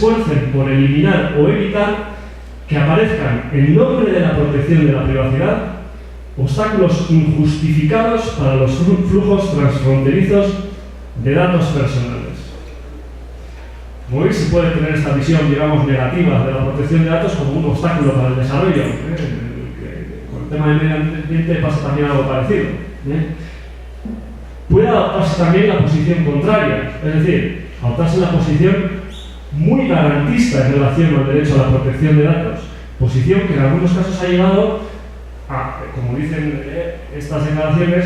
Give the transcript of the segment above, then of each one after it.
esfuercen por eliminar o evitar que aparezcan, en nombre de la protección de la privacidad, obstáculos injustificados para los flujos transfronterizos de datos personales. Como veis, se puede tener esta visión, digamos, negativa de la protección de datos como un obstáculo para el desarrollo. Con el tema del medio ambiente pasa también algo parecido. Puede adoptarse también la posición contraria, es decir, adoptarse la posición muy garantista en relación al derecho a la protección de datos, posición que en algunos casos ha llevado a, como dicen estas declaraciones,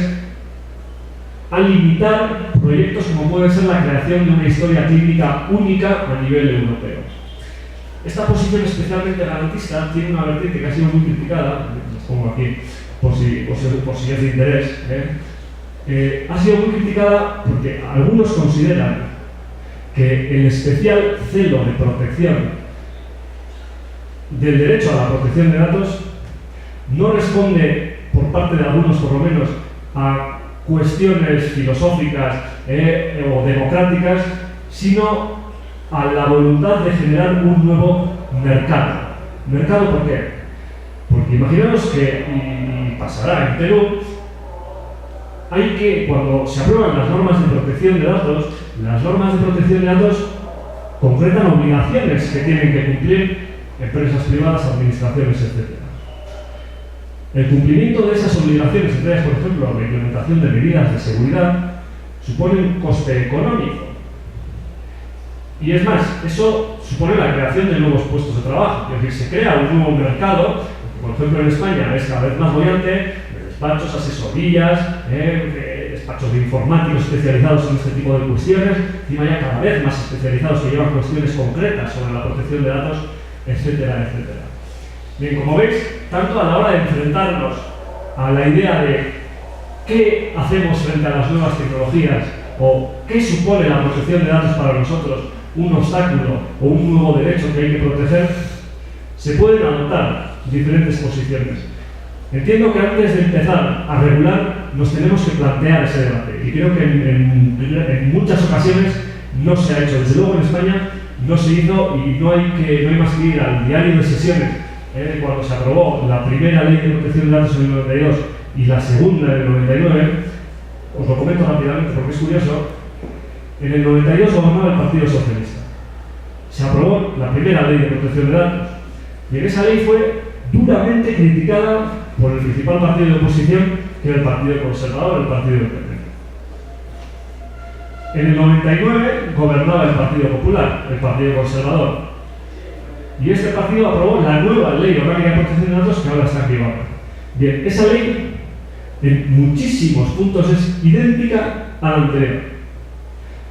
a limitar proyectos como puede ser la creación de una historia clínica única a nivel europeo. Esta posición especialmente garantista tiene una vertiente que ha sido muy criticada, les pongo aquí por si es de interés, ha sido muy criticada porque algunos consideran que el especial celo de protección del derecho a la protección de datos no responde, por parte de algunos por lo menos, a cuestiones filosóficas o democráticas, sino a la voluntad de generar un nuevo mercado. ¿Mercado por qué? Porque imaginaos que, y pasará en Perú, cuando se aprueban las normas de protección de datos, las normas de protección de datos concretan obligaciones que tienen que cumplir empresas privadas, administraciones, etc. El cumplimiento de esas obligaciones, entre ellas, por ejemplo, la implementación de medidas de seguridad, supone un coste económico. Y es más, eso supone la creación de nuevos puestos de trabajo. Es decir, se crea un nuevo mercado, que, por ejemplo, en España es cada vez más bollante, despachos, asesorías, despachos de informáticos especializados en este tipo de cuestiones, encima ya cada vez más especializados que llevan cuestiones concretas sobre la protección de datos, etcétera, etcétera. Bien, como veis, tanto a la hora de enfrentarnos a la idea de qué hacemos frente a las nuevas tecnologías o qué supone la protección de datos para nosotros, un obstáculo o un nuevo derecho que hay que proteger, se pueden adoptar diferentes posiciones. Entiendo que antes de empezar a regular nos tenemos que plantear ese debate y creo que en muchas ocasiones no se ha hecho. Desde luego en España no se hizo y no hay más que ir al diario de sesiones cuando se aprobó la primera ley de protección de datos en el 92 y la segunda en el 99. Os lo comento rápidamente porque es curioso. En el 92 gobernaba el Partido Socialista. Se aprobó la primera ley de protección de datos y en esa ley fue duramente criticada por el principal partido de oposición, que era el Partido Conservador, el Partido del PP. En el 99 gobernaba el Partido Popular, el Partido Conservador, y este partido aprobó la nueva Ley Orgánica de Protección de Datos que ahora está en vigor. Bien, esa ley en muchísimos puntos es idéntica a la anterior,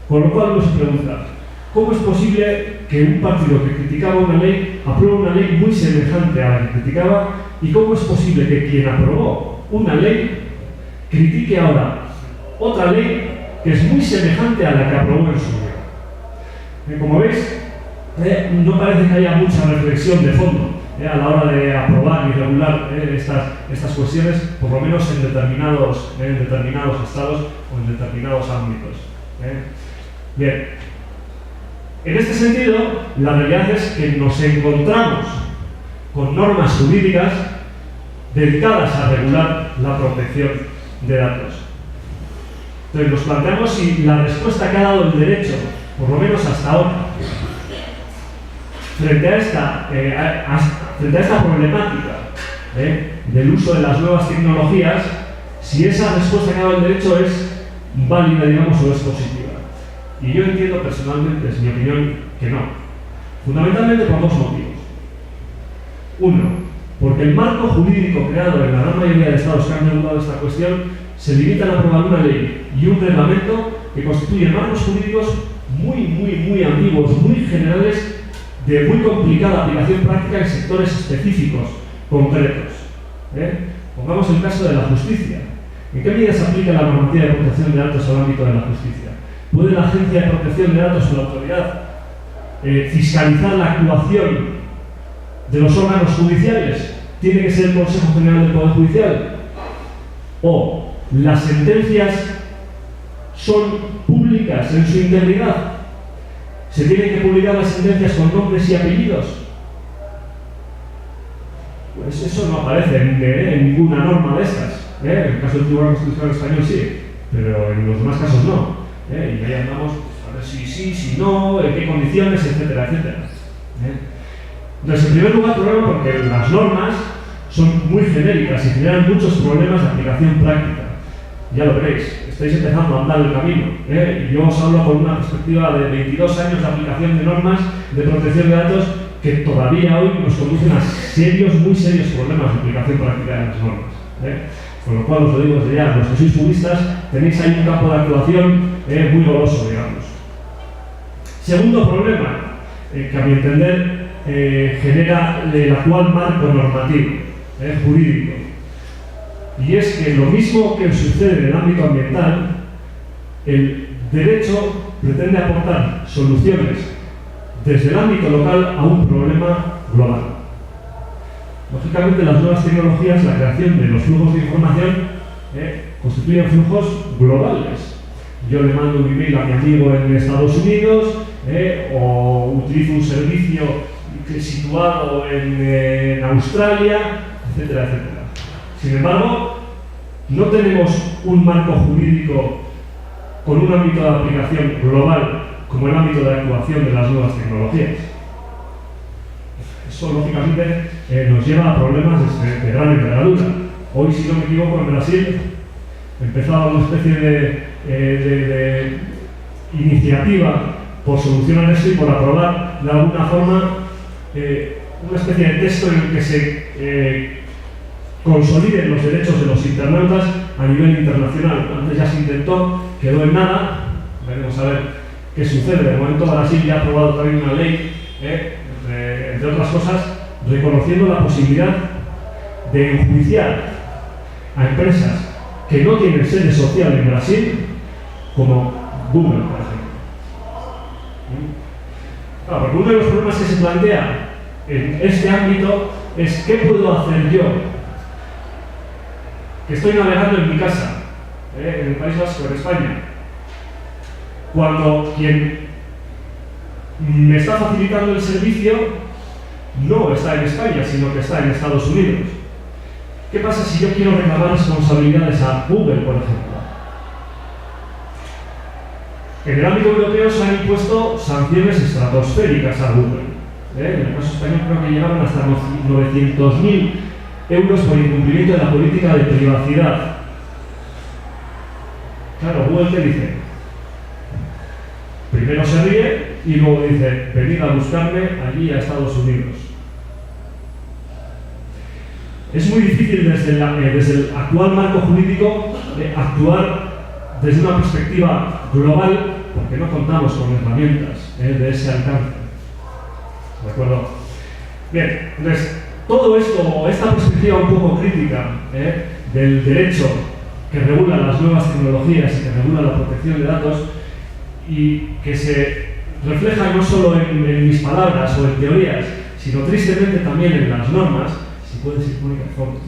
con lo cual uno se pregunta, ¿cómo es posible que un partido que criticaba una ley apruebe una ley muy semejante a la que criticaba? ¿Y cómo es posible que quien aprobó una ley critique ahora otra ley que es muy semejante a la que aprobó en su día? Como veis, no parece que haya mucha reflexión de fondo a la hora de aprobar y regular estas cuestiones, por lo menos en determinados estados o en determinados ámbitos. Bien. En este sentido, la realidad es que nos encontramos con normas jurídicas dedicadas a regular la protección de datos. Entonces nos planteamos si la respuesta que ha dado el derecho, por lo menos hasta ahora, frente a esta problemática del uso de las nuevas tecnologías, si esa respuesta que ha dado el derecho es válida, digamos, o es positiva. Y yo entiendo personalmente, es mi opinión, que no. Fundamentalmente por dos motivos. Uno, porque el marco jurídico creado en la gran mayoría de estados que han regulado esta cuestión se limitan a aprobar una ley y un reglamento que constituyen marcos jurídicos muy ambiguos, muy generales, de muy complicada aplicación práctica en sectores específicos, concretos. Pongamos el caso de la justicia. ¿En qué medida se aplica la normativa de protección de datos al ámbito de la justicia? ¿Puede la Agencia de Protección de Datos o la autoridad fiscalizar la actuación de los órganos judiciales? ¿Tiene que ser el Consejo General del Poder Judicial? ¿O las sentencias son públicas en su integridad? ¿Se tienen que publicar las sentencias con nombres y apellidos? Pues eso no aparece en ninguna norma de estas. En el caso del Tribunal Constitucional Español sí, pero en los demás casos no. Y ahí andamos a ver si sí, si no, en qué condiciones, etcétera, etcétera. Entonces, en primer lugar, problema porque las normas son muy genéricas y generan muchos problemas de aplicación práctica. Ya lo veréis, estáis empezando a andar el camino. Yo os hablo con una perspectiva de 22 años de aplicación de normas de protección de datos que todavía hoy nos conducen a serios, muy serios problemas de aplicación práctica de las normas. Con lo cual os lo digo desde ya, los que sois juristas tenéis ahí un campo de actuación muy goloso, digamos. Segundo problema, que a mi entender genera el actual marco normativo jurídico. Y es que lo mismo que sucede en el ámbito ambiental, el derecho pretende aportar soluciones desde el ámbito local a un problema global. Lógicamente, las nuevas tecnologías, la creación de los flujos de información, constituyen flujos globales. Yo le mando un email a mi amigo en Estados Unidos, o utilizo un servicio situado en Australia, etcétera, etcétera. Sin embargo, no tenemos un marco jurídico con un ámbito de aplicación global como el ámbito de actuación de las nuevas tecnologías. Eso, lógicamente, nos lleva a problemas de gran envergadura. Hoy, si no me equivoco, en Brasil empezaba una especie de iniciativa por solucionar esto y por aprobar de alguna forma una especie de texto en el que se consoliden los derechos de los internautas a nivel internacional. Antes ya se intentó, quedó en nada. Veremos a ver qué sucede. De momento Brasil ya ha aprobado también una ley, entre otras cosas, reconociendo la posibilidad de enjuiciar a empresas que no tienen sede social en Brasil, como Google, por ejemplo. Claro, porque uno de los problemas que se plantea en este ámbito es ¿qué puedo hacer yo? Que estoy navegando en mi casa, en el País Vasco, en España, cuando quien me está facilitando el servicio no está en España, sino que está en Estados Unidos. ¿Qué pasa si yo quiero reclamar responsabilidades a Google, por ejemplo? En el ámbito europeo se han impuesto sanciones estratosféricas a Google. En el caso español creo que llegaron hasta 900.000 euros por incumplimiento de la política de privacidad. Claro, Google ¿qué dice? Primero se ríe y luego dice, venid a buscarme allí a Estados Unidos. Es muy difícil desde el actual marco jurídico actuar desde una perspectiva global porque no contamos con herramientas de ese alcance. ¿De acuerdo? Bien, entonces, todo esto, esta perspectiva un poco crítica del derecho que regula las nuevas tecnologías y que regula la protección de datos y que se refleja no solo en mis palabras o en teorías, sino tristemente también en las normas, si puedes ir Mónica, por favor.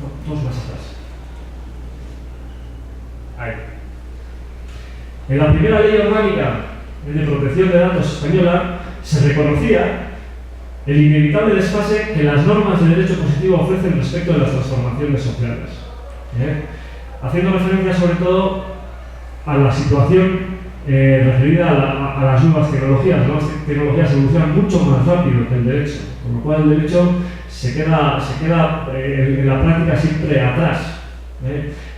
No, todos más atrás. Ahí. En la primera ley orgánica de protección de datos española se reconocía el inevitable desfase que las normas de derecho positivo ofrecen respecto de las transformaciones sociales, haciendo referencia sobre todo a la situación referida a las nuevas tecnologías. Las nuevas tecnologías evolucionan mucho más rápido que el derecho, con lo cual el derecho se queda en la práctica siempre atrás.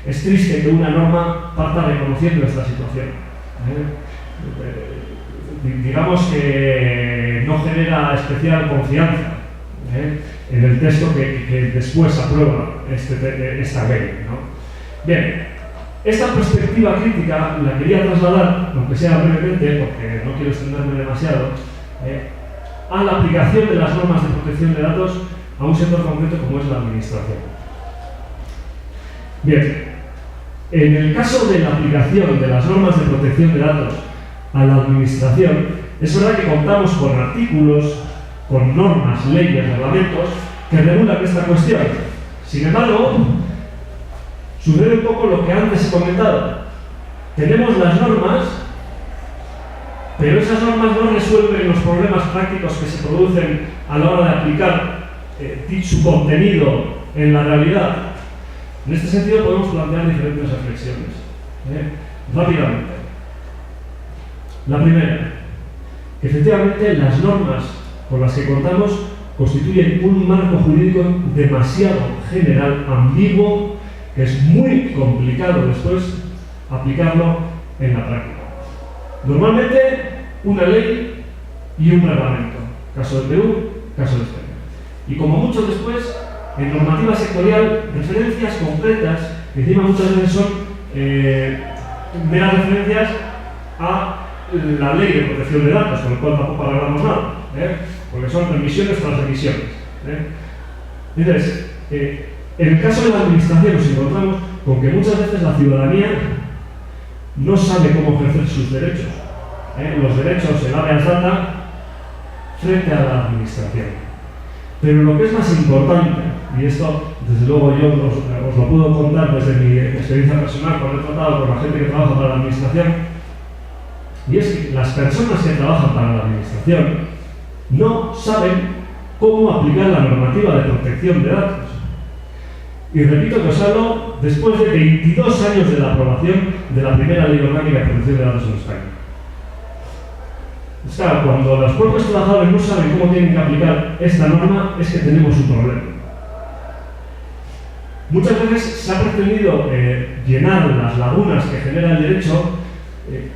Es triste que una norma parta reconociendo esta situación. Digamos que no genera especial confianza en el texto que después aprueba esta ley, ¿no? Bien, esta perspectiva crítica la quería trasladar, aunque sea brevemente, porque no quiero extenderme demasiado, a la aplicación de las normas de protección de datos a un sector concreto como es la administración. Bien, en el caso de la aplicación de las normas de protección de datos a la administración, es verdad que contamos con artículos, con normas, leyes, reglamentos que regulan esta cuestión. Sin embargo, sucede un poco lo que antes he comentado. Tenemos las normas Pero esas normas no resuelven los problemas prácticos que se producen a la hora de aplicar su contenido en la realidad. En este sentido podemos plantear diferentes reflexiones. Rápidamente. La primera, que efectivamente las normas con las que contamos constituyen un marco jurídico demasiado general, ambiguo, que es muy complicado después aplicarlo en la práctica. Normalmente, una ley y un reglamento, caso de Perú, caso de España. Y como mucho después, en normativa sectorial, referencias concretas, que encima muchas veces son meras referencias a la ley de protección de datos, con el cual tampoco arreglamos nada, porque son remisiones tras remisiones. Entonces, en el caso de la administración nos encontramos con que muchas veces la ciudadanía no sabe cómo ejercer sus derechos. Los derechos en habeas data frente a la administración. Pero lo que es más importante, y esto desde luego yo os lo puedo contar desde mi experiencia personal cuando he tratado con la gente que trabaja para la administración, y es que las personas que trabajan para la administración no saben cómo aplicar la normativa de protección de datos. Y repito que os hablo después de 22 años de la aprobación de la primera ley orgánica de protección de datos en España. Es claro, cuando los propios trabajadores no saben cómo tienen que aplicar esta norma, es que tenemos un problema. Muchas veces se ha pretendido llenar las lagunas que genera el derecho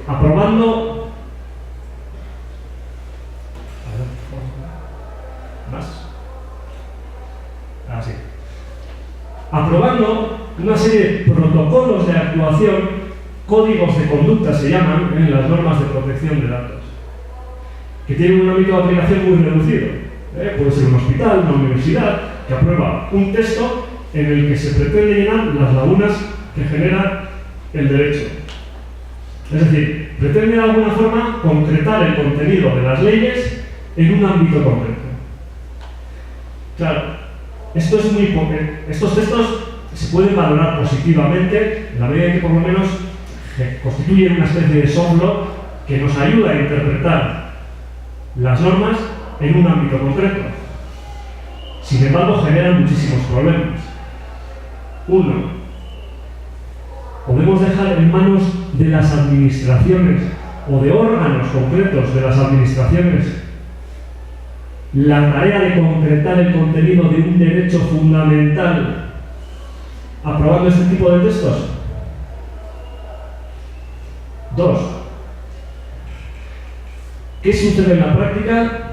aprobando... ¿Más? Así. Aprobando una serie de protocolos de actuación, códigos de conducta se llaman, en las normas de protección de datos, que tienen un ámbito de aplicación muy reducido. Puede ser un hospital, una universidad, que aprueba un texto en el que se pretende llenar las lagunas que genera el derecho. Es decir, pretende de alguna forma concretar el contenido de las leyes en un ámbito concreto. Claro, esto es muy poco. Estos textos se pueden valorar positivamente en la medida en que por lo menos constituyen una especie de soft law que nos ayuda a interpretar las normas en un ámbito concreto. Sin embargo, generan muchísimos problemas. Uno, podemos dejar en manos de las administraciones o de órganos concretos de las administraciones la tarea de concretar el contenido de un derecho fundamental aprobando este tipo de textos. Dos, ¿qué sucede en la práctica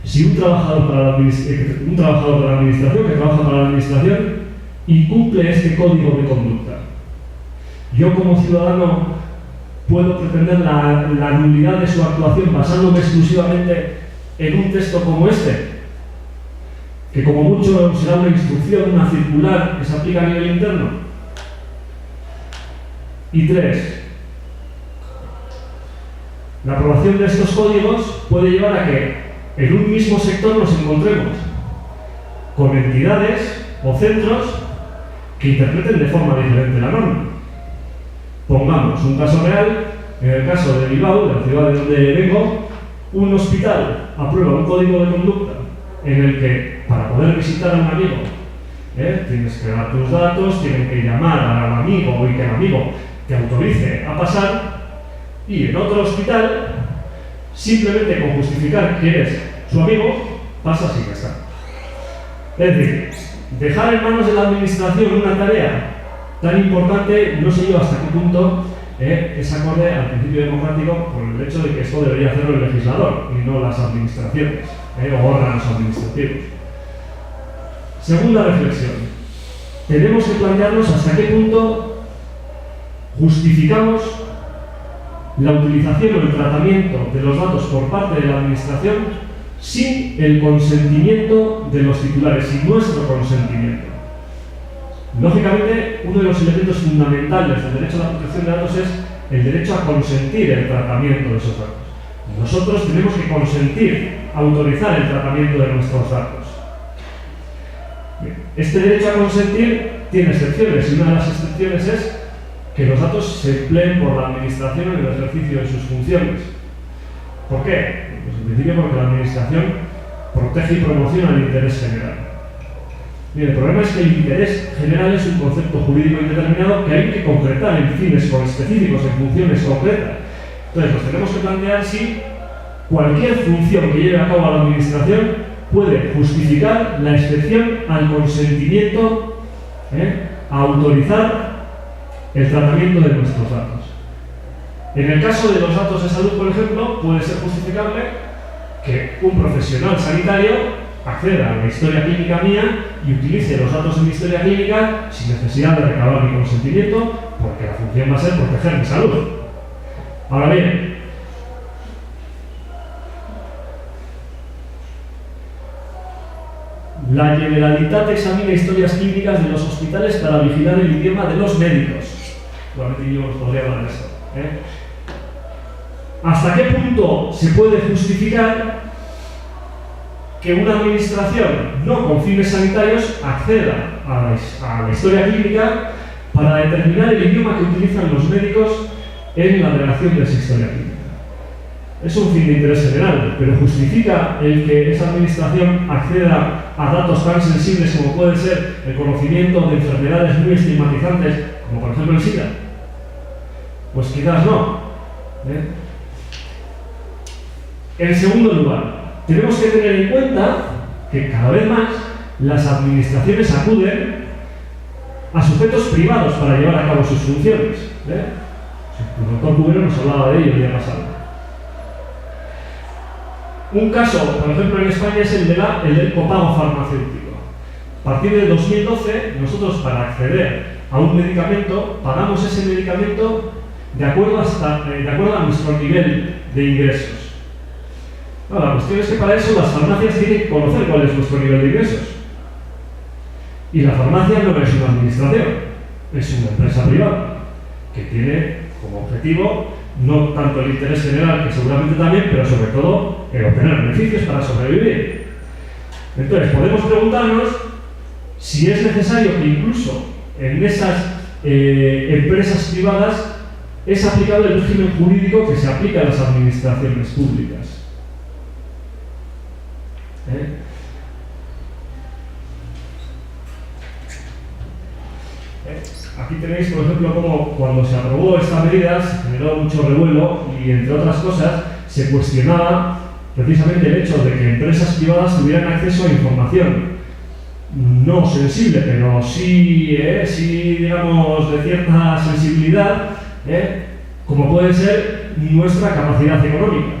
si un trabajador de la administración que trabaja para la administración incumple este código de conducta? Yo como ciudadano puedo pretender la nulidad de su actuación basándome exclusivamente en un texto como este, que como mucho será una instrucción, una circular que se aplica a nivel interno. Y tres, la aprobación de estos códigos puede llevar a que en un mismo sector nos encontremos con entidades o centros que interpreten de forma diferente la norma. Pongamos un caso real, en el caso de Bilbao, de la ciudad de donde vengo, un hospital aprueba un código de conducta en el que para poder visitar a un amigo tienes que dar tus datos, tienen que llamar al amigo y que el amigo te autorice a pasar, y en otro hospital simplemente con justificar que eres su amigo pasas y ya está. Es decir, dejar en manos de la administración una tarea tan importante no sé yo hasta qué punto es acorde al principio democrático por el hecho de que esto debería hacerlo el legislador y no las administraciones o órganos administrativos. Segunda reflexión. Tenemos que plantearnos hasta qué punto justificamos la utilización o el tratamiento de los datos por parte de la administración sin el consentimiento de los titulares, sin nuestro consentimiento. Lógicamente, uno de los elementos fundamentales del derecho a la protección de datos es el derecho a consentir el tratamiento de esos datos. Nosotros tenemos que consentir, autorizar el tratamiento de nuestros datos. Bien, este derecho a consentir tiene excepciones, y una de las excepciones es que los datos se empleen por la administración en el ejercicio de sus funciones. ¿Por qué? Pues en principio porque la administración protege y promociona el interés general. Bien, el problema es que el interés general es un concepto jurídico indeterminado que hay que concretar en fines específicos, en funciones concretas. Entonces nos tenemos que plantear si cualquier función que lleve a cabo la administración puede justificar la excepción al consentimiento a autorizar el tratamiento de nuestros datos. En el caso de los datos de salud, por ejemplo, puede ser justificable que un profesional sanitario acceda a la historia clínica mía y utilice los datos de mi historia clínica sin necesidad de recabar mi consentimiento, porque la función va a ser proteger mi salud. Ahora bien, la Generalitat examina historias clínicas de los hospitales para vigilar el idioma de los médicos. Igualmente yo os podría hablar de eso. ¿Hasta qué punto se puede justificar que una administración no con fines sanitarios acceda a la historia clínica para determinar el idioma que utilizan los médicos en la redacción de esa historia clínica? Es un fin de interés general, pero ¿justifica el que esa administración acceda a datos tan sensibles como puede ser el conocimiento de enfermedades muy estigmatizantes, como por ejemplo el SIDA? Pues quizás no. En segundo lugar, tenemos que tener en cuenta que cada vez más las administraciones acuden a sujetos privados para llevar a cabo sus funciones. El doctor Cubero nos hablaba de ello el día pasado. Un caso, por ejemplo, en España es el del copago farmacéutico. A partir de 2012, nosotros para acceder a un medicamento, pagamos ese medicamento de acuerdo a nuestro nivel de ingresos. No, la cuestión es que para eso las farmacias tienen que conocer cuál es nuestro nivel de ingresos. Y la farmacia no es una administración, es una empresa privada que tiene como objetivo no tanto el interés general, que seguramente también, pero sobre todo obtener beneficios para sobrevivir. Entonces podemos preguntarnos si es necesario que incluso en esas empresas privadas es aplicable el régimen jurídico que se aplica a las administraciones públicas. Aquí tenéis, por ejemplo, cómo cuando se aprobó esta medida se generó mucho revuelo y, entre otras cosas, se cuestionaba precisamente el hecho de que empresas privadas tuvieran acceso a información no sensible, pero sí, digamos, de cierta sensibilidad, como puede ser nuestra capacidad económica.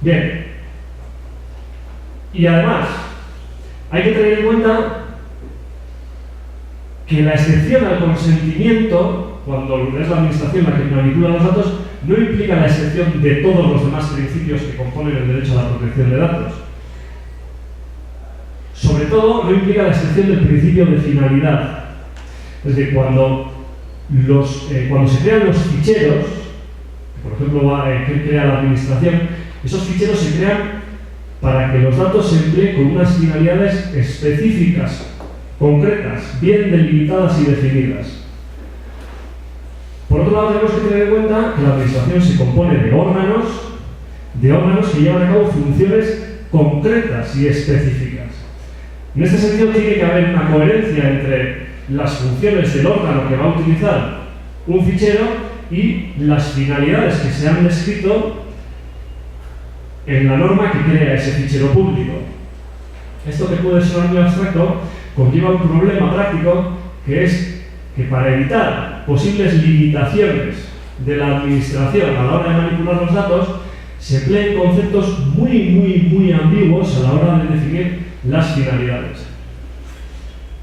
Bien. Y además, hay que tener en cuenta que la excepción al consentimiento, cuando es la administración la que manipula los datos, no implica la excepción de todos los demás principios que componen el derecho a la protección de datos. Sobre todo, no implica la excepción del principio de finalidad. Es decir, cuando se crean los ficheros, por ejemplo, que crea la administración, esos ficheros se crean para que los datos se empleen con unas finalidades específicas, concretas, bien delimitadas y definidas. Por otro lado, tenemos que tener en cuenta que la administración se compone de órganos que llevan a cabo funciones concretas y específicas. En este sentido, tiene que haber una coherencia entre las funciones del órgano que va a utilizar un fichero y las finalidades que se han descrito en la norma que crea ese fichero público. Esto, que puede sonar muy abstracto, conlleva un problema práctico, que es que para evitar posibles limitaciones de la administración a la hora de manipular los datos, se empleen conceptos muy ambiguos a la hora de definir las finalidades.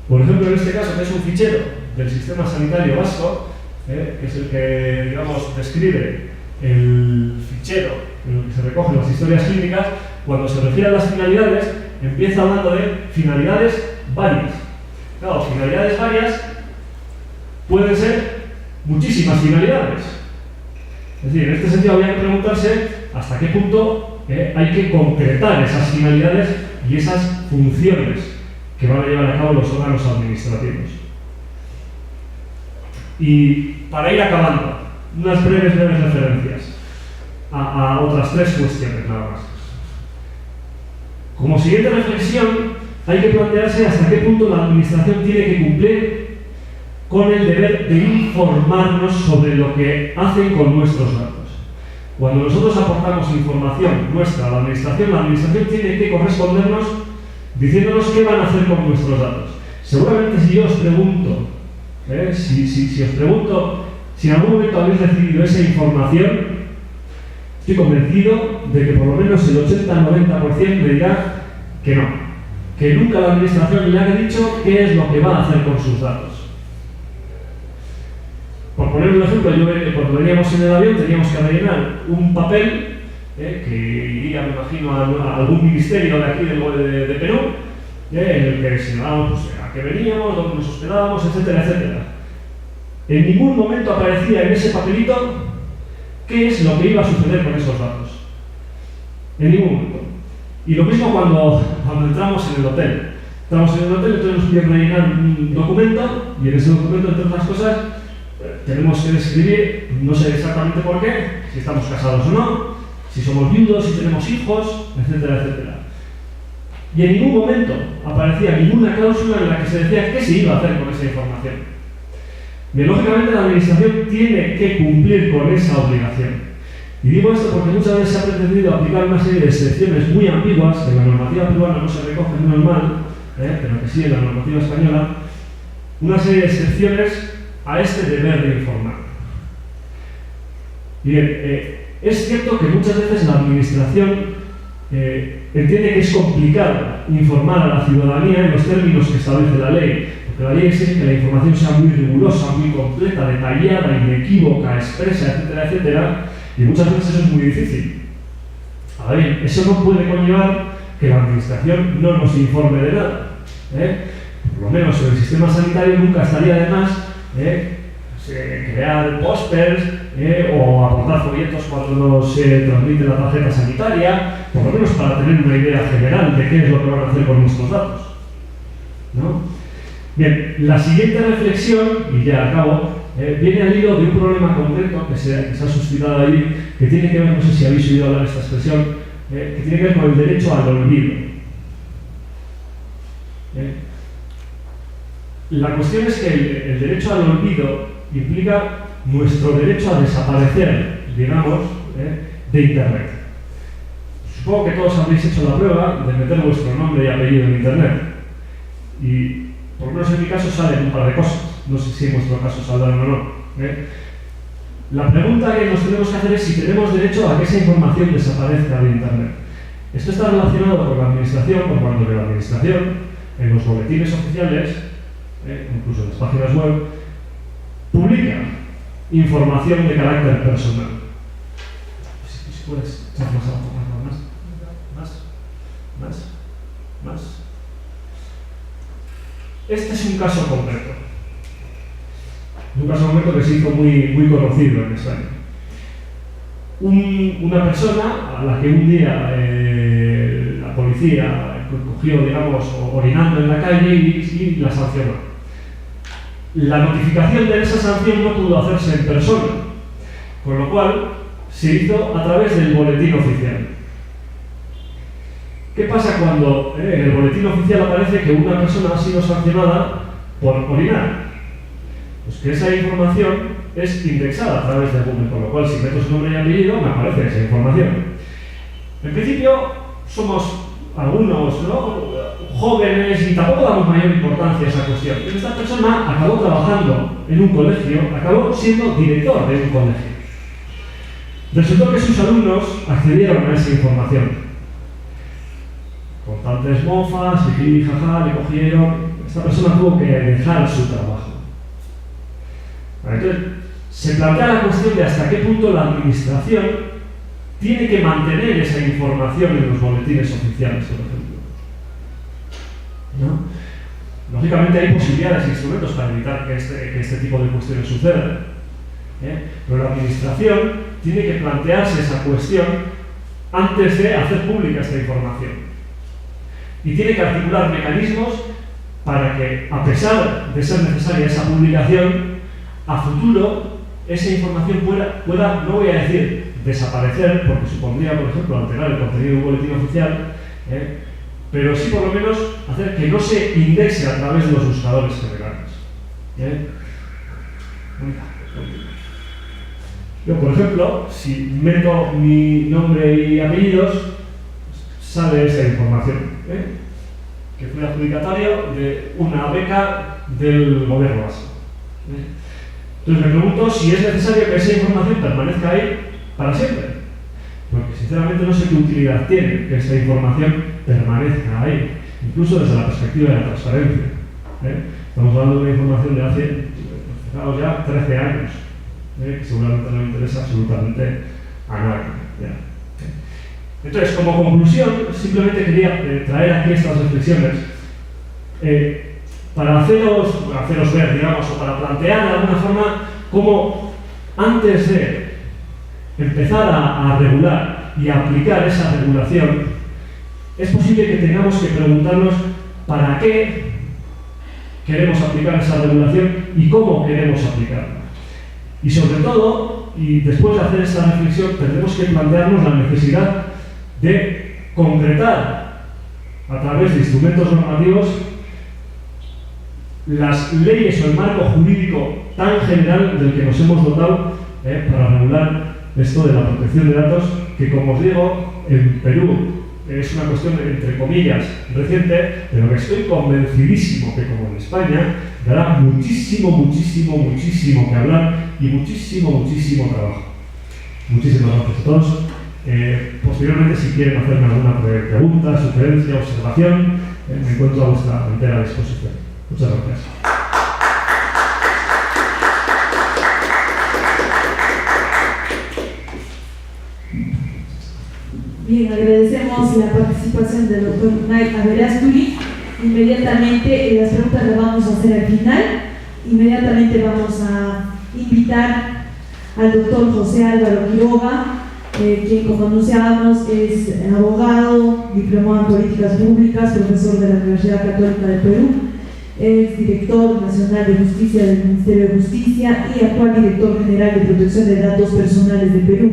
Por ejemplo, en este caso, que es un fichero del Sistema Sanitario Vasco, que es el que, digamos, describe el fichero en el que se recogen las historias clínicas, cuando se refiere a las finalidades, empieza hablando de finalidades varias. Claro, finalidades varias pueden ser muchísimas finalidades. Es decir, en este sentido habría que preguntarse hasta qué punto hay que concretar esas finalidades y esas funciones que van a llevar a cabo los órganos administrativos. Y para ir acabando, unas breves referencias. a otras tres cuestiones nada más. Como siguiente reflexión, hay que plantearse hasta qué punto la administración tiene que cumplir con el deber de informarnos sobre lo que hacen con nuestros datos. Cuando nosotros aportamos información nuestra a la administración tiene que correspondernos diciéndonos qué van a hacer con nuestros datos. Seguramente si yo os pregunto, si os pregunto si en algún momento habéis recibido esa información, estoy convencido de que por lo menos el 80-90% me dirá que no, que nunca la administración le ha dicho qué es lo que va a hacer con sus datos. Por poner un ejemplo, cuando veníamos en el avión teníamos que rellenar un papel que iría, me imagino, a algún ministerio de aquí de Perú, en el que señalábamos a qué veníamos, dónde nos hospedábamos, etcétera, etcétera. En ningún momento aparecía en ese papelito qué es lo que iba a suceder con esos datos. En ningún momento. Y lo mismo cuando entramos en el hotel. Entramos en el hotel, entonces nos piden rellenar un documento, y en ese documento, entre otras cosas, tenemos que describir, no sé exactamente por qué, si estamos casados o no, si somos viudos, si tenemos hijos, etcétera, etcétera. Y en ningún momento aparecía ninguna cláusula en la que se decía qué se iba a hacer con esa información. Bien, lógicamente la administración tiene que cumplir con esa obligación. Y digo esto porque muchas veces se ha pretendido aplicar una serie de excepciones muy ambiguas, que en la normativa peruana no se recogen menos mal, pero que sí en la normativa española, una serie de excepciones a este deber de informar. Bien, es cierto que muchas veces la administración entiende que es complicado informar a la ciudadanía en los términos que establece la ley, porque la ley exige que la información sea muy rigurosa, muy completa, detallada, inequívoca, expresa, etcétera, etcétera, y muchas veces eso es muy difícil. Ahora bien, eso no puede conllevar que la administración no nos informe de nada. Por lo menos en el sistema sanitario nunca estaría de más crear pósters o aportar folletos cuando se transmite la tarjeta sanitaria, por lo menos para tener una idea general de qué es lo que van a hacer con nuestros datos, ¿no? Bien, la siguiente reflexión, y ya acabo, viene al hilo de un problema concreto que se ha suscitado ahí, que tiene que ver, no sé si habéis oído hablar de esta expresión, que tiene que ver con el derecho al olvido. La cuestión es que el derecho al olvido implica nuestro derecho a desaparecer, digamos, de Internet. Supongo que todos habréis hecho la prueba de meter vuestro nombre y apellido en Internet. Y por lo menos en mi caso salen un par de cosas. No sé si en vuestro caso saldrán o no. La pregunta que nos tenemos que hacer es si tenemos derecho a que esa información desaparezca de Internet. Esto está relacionado con la administración, por cuanto que la administración, en los boletines oficiales, incluso en las páginas web, publica información de carácter personal. Si puedes echar más. Este es un caso concreto. Un caso concreto que se hizo muy conocido en España. Una persona a la que un día la policía cogió, digamos, orinando en la calle y la sancionó. La notificación de esa sanción no pudo hacerse en persona, con lo cual se hizo a través del boletín oficial. ¿Qué pasa cuando en el boletín oficial aparece que una persona ha sido sancionada por orinar? Pues que esa información es indexada a través de Google, con lo cual si meto su nombre y apellido me aparece esa información. En principio somos algunos, ¿no?, jóvenes y tampoco damos mayor importancia a esa cuestión. Pero esta persona acabó trabajando en un colegio, acabó siendo director de un colegio. Resultó que sus alumnos accedieron a esa información. Con tantas mofas, y jaja, le cogieron. Esta persona tuvo que dejar su trabajo. Entonces, se plantea la cuestión de hasta qué punto la administración tiene que mantener esa información en los boletines oficiales, por ejemplo. ¿No? Lógicamente hay posibilidades e instrumentos para evitar que este tipo de cuestiones sucedan, pero la administración tiene que plantearse esa cuestión antes de hacer pública esta información y tiene que articular mecanismos para que, a pesar de ser necesaria esa publicación, a futuro esa información pueda, no voy a decir desaparecer, porque supondría, por ejemplo, alterar el contenido de un boletín oficial, pero sí por lo menos hacer que no se indexe a través de los buscadores generales. Yo, por ejemplo, si meto mi nombre y apellidos, sale esa información, que fui adjudicatario de una beca del gobierno vasco. Entonces me pregunto si es necesario que esa información permanezca ahí para siempre, porque sinceramente no sé qué utilidad tiene que esa información permanezca ahí, incluso desde la perspectiva de la transparencia. Estamos hablando de una información de hace, fijaos ya, 13 años, que seguramente no interesa absolutamente a nadie. Entonces, como conclusión, simplemente quería traer aquí estas reflexiones para haceros ver, digamos, o para plantear de alguna forma cómo antes de empezar a regular y a aplicar esa regulación, es posible que tengamos que preguntarnos para qué queremos aplicar esa regulación y cómo queremos aplicarla. Y sobre todo, y después de hacer esta reflexión, tendremos que plantearnos la necesidad de concretar a través de instrumentos normativos las leyes o el marco jurídico tan general del que nos hemos dotado para regular esto de la protección de datos, que, como os digo, en Perú es una cuestión, entre comillas, reciente, pero que estoy convencidísimo que, como en España, dará muchísimo que hablar y muchísimo trabajo. Muchísimas gracias a todos. Posteriormente, si quieren hacerme alguna pregunta, sugerencia, observación, me encuentro a vuestra entera disposición. Muchas gracias. Bien, agradecemos la participación del doctor Unai Aberasturi. Inmediatamente las preguntas las vamos a hacer al final. Inmediatamente vamos a invitar al doctor José Álvaro Quiroga, quien, como anunciábamos, es abogado, diplomado en políticas públicas, profesor de la Universidad Católica de Perú, es director nacional de justicia del Ministerio de Justicia y actual director general de protección de datos personales de Perú.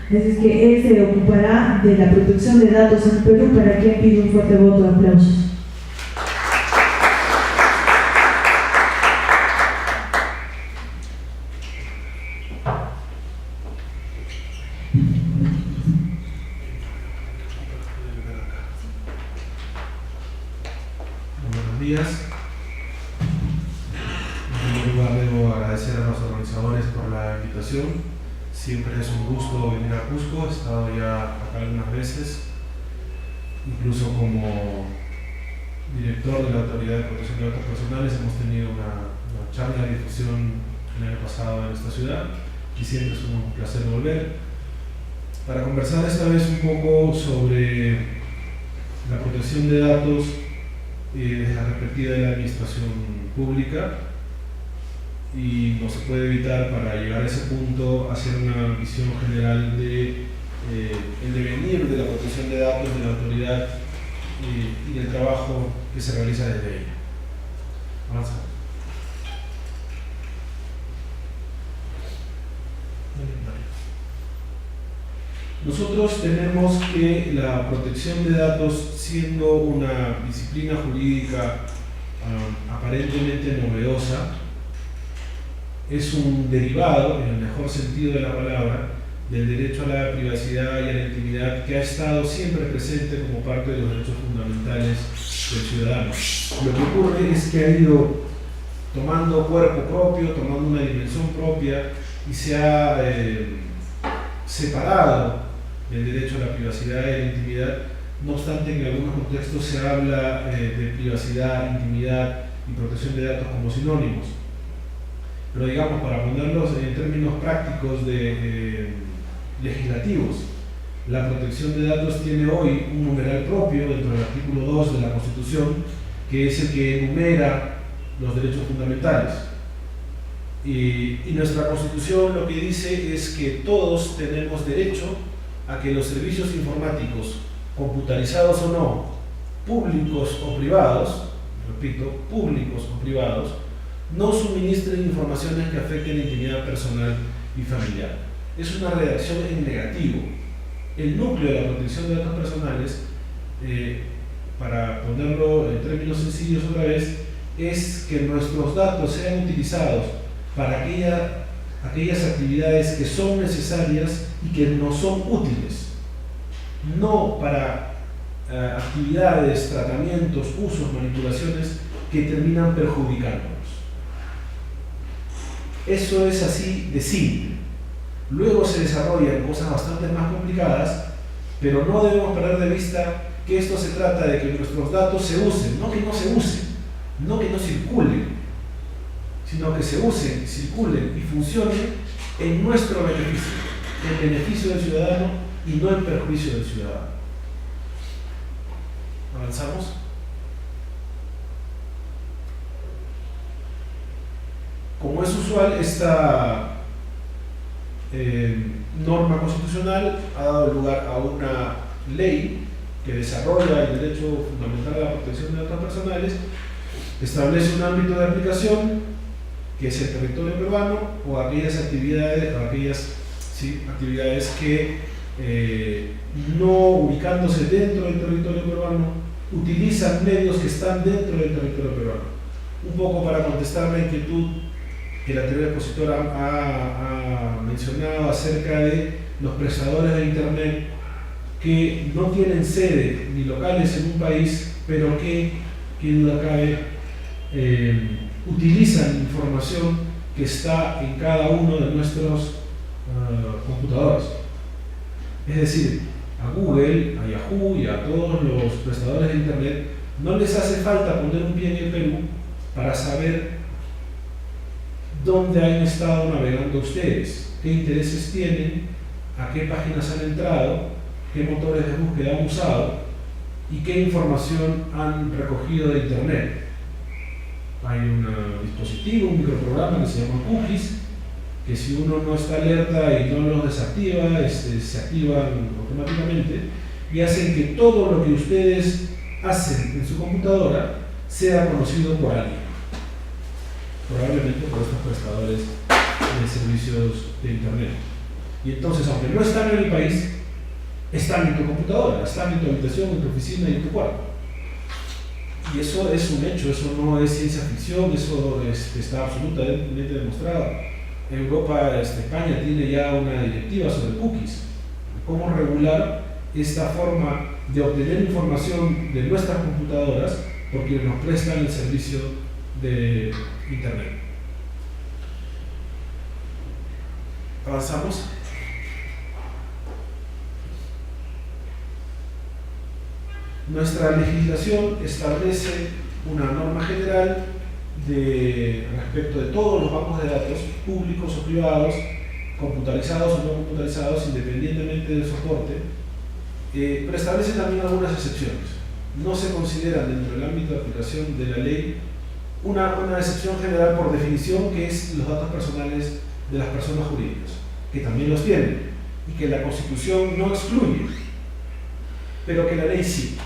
Así es que él se ocupará de la protección de datos en Perú, para quien pido un fuerte voto de aplausos. Buenos días. En primer lugar, debo agradecer a los organizadores por la invitación. Siempre es un gusto venir a Cusco. He estado ya acá algunas veces, incluso como director de la Autoridad de Protección de Datos Personales. Hemos tenido una charla de difusión el año pasado en esta ciudad y siempre es un placer volver para conversar esta vez un poco sobre la protección de datos desde la perspectiva de la administración pública. Y no se puede evitar, para llegar a ese punto, hacer una visión general de el devenir de la protección de datos de la autoridad y del trabajo que se realiza desde ella. Avanza. Nosotros tenemos que la protección de datos, siendo una disciplina jurídica aparentemente novedosa, es un derivado, en el mejor sentido de la palabra, del derecho a la privacidad y a la intimidad, que ha estado siempre presente como parte de los derechos fundamentales del ciudadano. Lo que ocurre es que ha ido tomando cuerpo propio, tomando una dimensión propia, y se ha separado del derecho a la privacidad y a la intimidad. No obstante, en algunos contextos se habla de privacidad, intimidad y protección de datos como sinónimos. Pero, digamos, para ponerlos en términos prácticos legislativos, la protección de datos tiene hoy un numeral propio dentro del artículo 2 de la Constitución, que es el que enumera los derechos fundamentales. Y nuestra Constitución lo que dice es que todos tenemos derecho a que los servicios informáticos, computarizados o no, públicos o privados, repito, públicos o privados, no suministren informaciones que afecten la intimidad personal y familiar. es una redacción en negativo. El núcleo de la protección de datos personales, para ponerlo en términos sencillos otra vez, es que nuestros datos sean utilizados para aquellas actividades que son necesarias y que nos son útiles, no para actividades, tratamientos, usos, manipulaciones que terminan perjudicándonos. Eso es así de simple. Luego se desarrollan cosas bastante más complicadas, pero no debemos perder de vista que esto se trata de que nuestros datos se usen, no que no se usen, no que no circulen, sino que se usen, circulen y funcionen en nuestro beneficio, en beneficio del ciudadano y no en perjuicio del ciudadano. ¿Avanzamos? Como es usual, esta norma constitucional ha dado lugar a una ley que desarrolla el derecho fundamental a la protección de datos personales, establece un ámbito de aplicación que es el territorio peruano o aquellas actividades, actividades que no ubicándose dentro del territorio peruano utilizan medios que están dentro del territorio peruano. Un poco para contestar la inquietud que la anterior expositora ha mencionado acerca de los prestadores de Internet que no tienen sede ni locales en un país, pero que duda cabe, utilizan información que está en cada uno de nuestros computadores. Es decir, a Google, a Yahoo y a todos los prestadores de Internet no les hace falta poner un pie en el Perú para saber dónde han estado navegando ustedes, qué intereses tienen, a qué páginas han entrado, qué motores de búsqueda han usado y qué información han recogido de Internet. Hay un dispositivo, un microprograma que se llama cookies, que si uno no está alerta y no los desactiva, se activan automáticamente y hacen que todo lo que ustedes hacen en su computadora sea conocido por alguien, probablemente por estos prestadores de servicios de Internet. Y entonces, aunque no están en el país, están en tu computadora, están en tu habitación, en tu oficina y en tu cuarto. Y eso es un hecho, eso no es ciencia ficción, eso está absolutamente demostrado. En Europa, España tiene ya una directiva sobre cookies, cómo regular esta forma de obtener información de nuestras computadoras por quienes nos prestan el servicio de Internet. ¿Avanzamos? Nuestra legislación establece una norma general respecto de todos los bancos de datos, públicos o privados, computarizados o no computarizados, independientemente del soporte, pero establece también algunas excepciones. No se consideran dentro del ámbito de aplicación de la ley una excepción general por definición, que es los datos personales de las personas jurídicas, que también los tienen y que la Constitución no excluye, pero que la ley sí.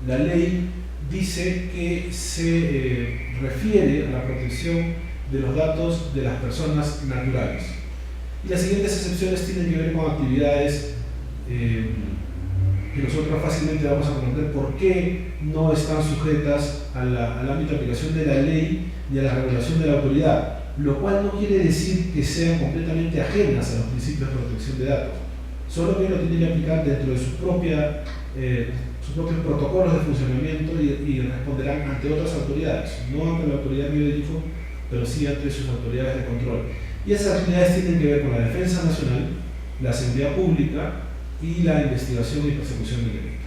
La ley dice que se refiere a la protección de los datos de las personas naturales. Y las siguientes excepciones tienen que ver con actividades que nosotros fácilmente vamos a comprender por qué no están sujetas al ámbito de aplicación de la ley ni a la regulación de la autoridad, lo cual no quiere decir que sean completamente ajenas a los principios de protección de datos, solo que lo tienen que aplicar dentro de sus propios protocolos de funcionamiento y responderán ante otras autoridades, no ante la autoridad bioético, pero sí ante sus autoridades de control. Y esas actividades tienen que ver con la defensa nacional, la seguridad pública y la investigación y persecución del delito.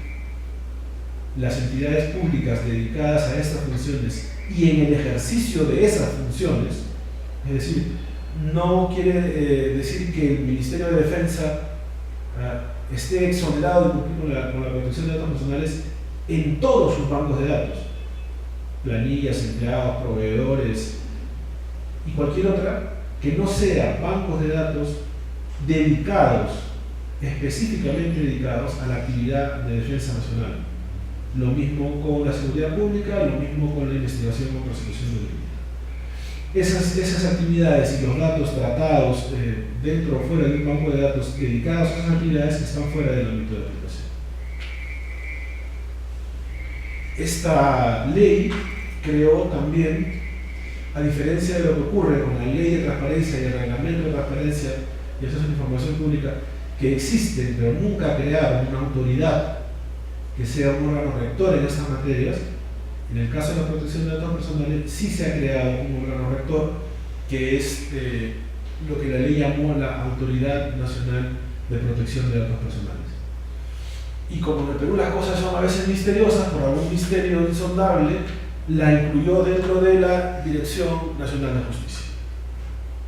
Las entidades públicas dedicadas a estas funciones y en el ejercicio de esas funciones, es decir, no quiere decir que el Ministerio de Defensa esté exonerado de cumplir con la protección de datos personales en todos sus bancos de datos, planillas, empleados, proveedores y cualquier otra, que no sea bancos de datos dedicados, específicamente dedicados a la actividad de defensa nacional. Lo mismo con la seguridad pública, lo mismo con la investigación o persecución del delito. esas actividades y los datos tratados dentro o fuera de un banco de datos dedicados a esas actividades que están fuera del ámbito de aplicación. Esta ley creó también, a diferencia de lo que ocurre con la ley de transparencia y el reglamento de transparencia y acceso a la información pública, que existen pero nunca crearon una autoridad que sea un órgano rector en estas materias. En el caso de la protección de datos personales sí se ha creado un órgano rector que es lo que la ley llamó la Autoridad Nacional de Protección de Datos Personales. Y como en el Perú las cosas son a veces misteriosas, por algún misterio insondable, la incluyó dentro de la Dirección Nacional de Justicia,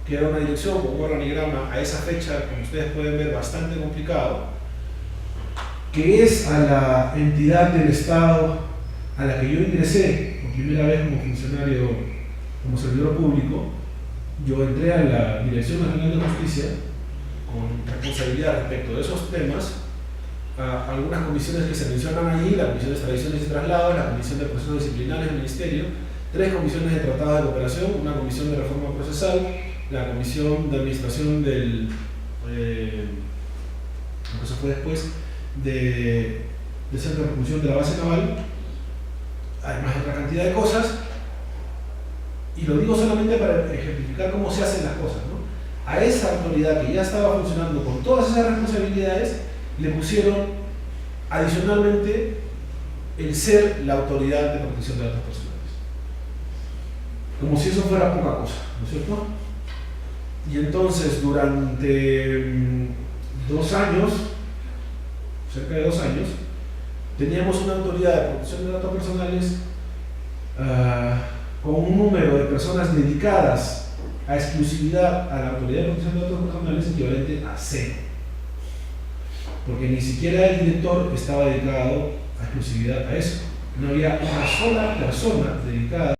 que era una dirección con un organigrama a esa fecha, como ustedes pueden ver, bastante complicado, que es a la entidad del Estado a la que yo ingresé por primera vez como funcionario, como servidor público. Yo entré a la Dirección Nacional de Justicia con responsabilidad respecto de esos temas, a algunas comisiones que se mencionan allí, la Comisión de Extradiciones y Traslados, la Comisión de Procesos Disciplinarios del Ministerio, 3 comisiones de tratados de cooperación, una comisión de reforma procesal, la Comisión de Administración del, lo que se fue después, de Centro de Reclusión de la Base Naval, además de otra cantidad de cosas, y lo digo solamente para ejemplificar cómo se hacen las cosas, ¿no? A esa autoridad que ya estaba funcionando con todas esas responsabilidades, le pusieron adicionalmente el ser la Autoridad de Protección de Datos Personales, como si eso fuera poca cosa, ¿no es cierto? Y entonces durante 2 años, cerca de 2 años, teníamos una autoridad de protección de datos personales con un número de personas dedicadas a exclusividad a la autoridad de protección de datos personales equivalente a 0. Porque ni siquiera el director estaba dedicado a exclusividad a eso. No había una sola persona dedicada